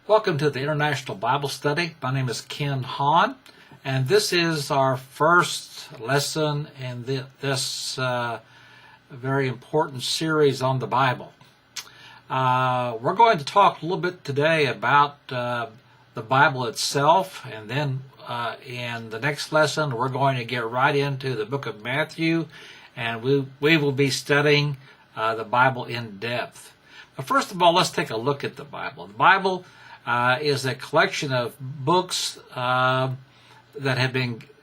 Welcome to the International Bible Study. My name is Ken Hahn, and this is our first lesson in this very important series on the Bible. We're going to talk a little bit today about the Bible itself, and then in the next lesson we're going to get right into the book of Matthew, and we will be studying the Bible in depth. But first of all, let's take a look at the Bible. The Bible is a collection of books that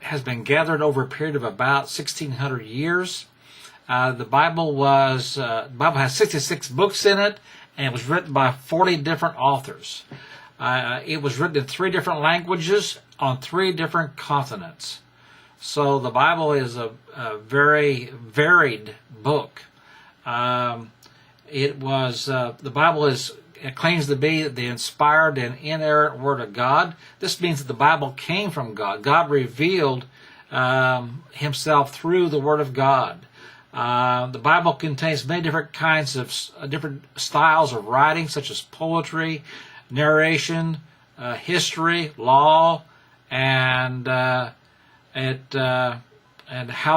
has been gathered over a period of about 1,600 years. The Bible has 66 books in it, and it was written by 40 different authors. It was written in 3 different languages on 3 different continents. So the Bible is a very varied book. The Bible claims to be the inspired and inerrant Word of God. This means that the Bible came from God. God revealed Himself through the Word of God. The Bible contains many different kinds of different styles of writing, such as poetry, narration, history, law, and how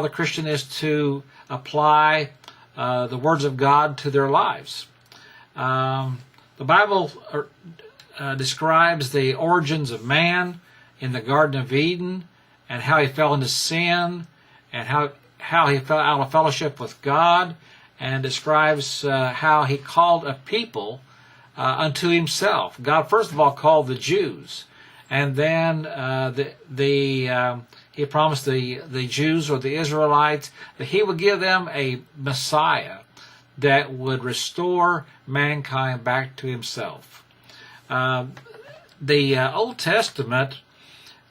the Christian is to apply the words of God to their lives. The Bible describes the origins of man in the Garden of Eden, and how he fell into sin, and how he fell out of fellowship with God, and describes how he called a people unto himself. God first of all called the Jews, and then he promised the Jews, or the Israelites, that he would give them a Messiah that would restore mankind back to himself. The Old Testament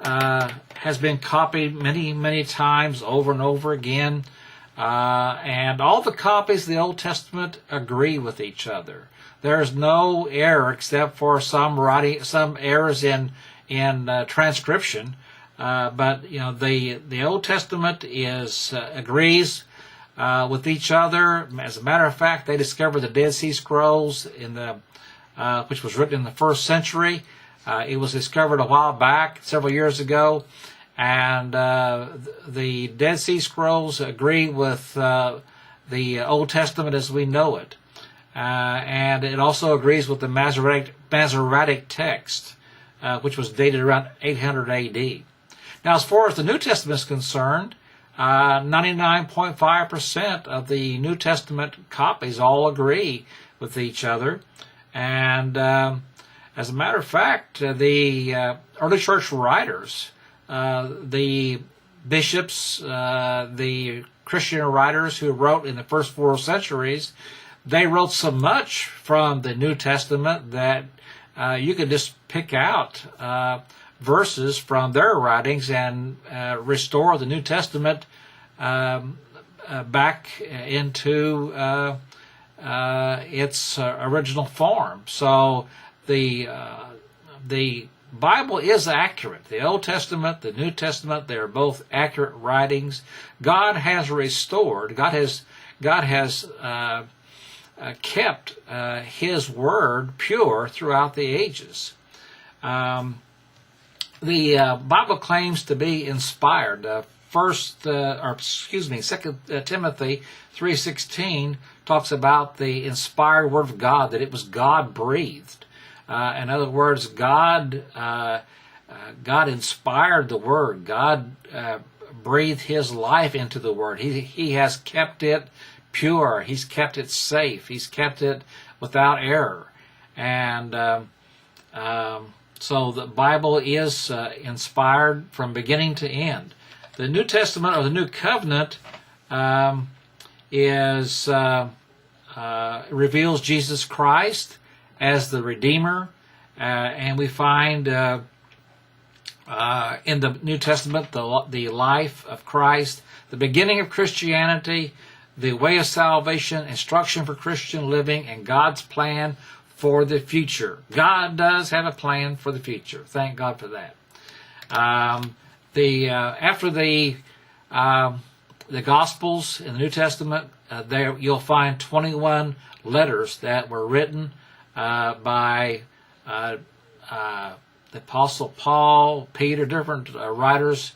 has been copied many, many times over and over again, and all the copies of the Old Testament agree with each other. There's no error except for some errors in transcription. But the Old Testament agrees with each other. As a matter of fact, they discovered the Dead Sea Scrolls which was written in the 1st century. It was discovered a while back, several years ago, and the Dead Sea Scrolls agree with the Old Testament as we know it, and it also agrees with the Masoretic text, which was dated around 800 A.D. Now, as far as the New Testament is concerned, 99.5% of the New Testament copies all agree with each other. And as a matter of fact, the early church writers, the bishops, the Christian writers who wrote in the first 4 centuries, they wrote so much from the New Testament that you could just pick out verses from their writings and restore the New Testament back into its original form. So the Bible is accurate. The Old Testament, the New Testament, they are both accurate writings. God has restored. God has kept His Word pure throughout the ages. The Bible claims to be inspired. 2 Timothy 3:16 talks about the inspired Word of God, that it was God-breathed. In other words, God inspired the Word. God breathed His life into the Word. He has kept it pure. He's kept it safe. He's kept it without error. And so the Bible is inspired from beginning to end. The New Testament, or the New Covenant, reveals Jesus Christ as the Redeemer, and we find in the New Testament the life of Christ, the beginning of Christianity, the way of salvation, instruction for Christian living, and God's plan for the future. God does have a plan for the future. Thank God for that. After the Gospels in the New Testament, there you'll find 21 letters that were written by the Apostle Paul, Peter, different writers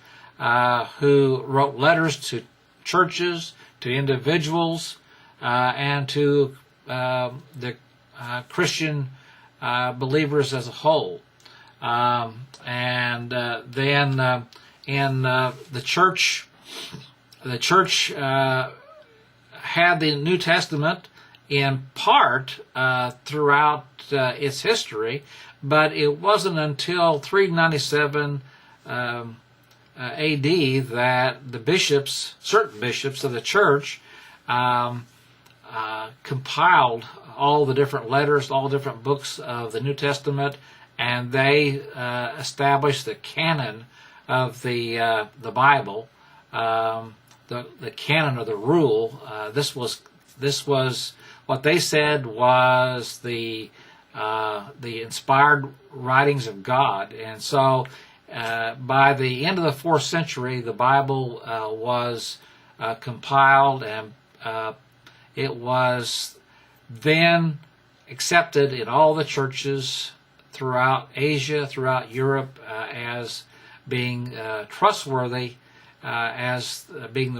who wrote letters to churches, to individuals, and to the Christian believers as a whole. And then in the church had the New Testament in part throughout its history, but it wasn't until 397 AD that the bishops, certain bishops of the church, compiled all the different letters, all different books of the New Testament, and they established the canon of the Bible, the canon of the rule. This was what they said was the inspired writings of God, and so by the end of the 4th century, the Bible was compiled, and it was then accepted in all the churches throughout Asia, throughout Europe, as being trustworthy, as being the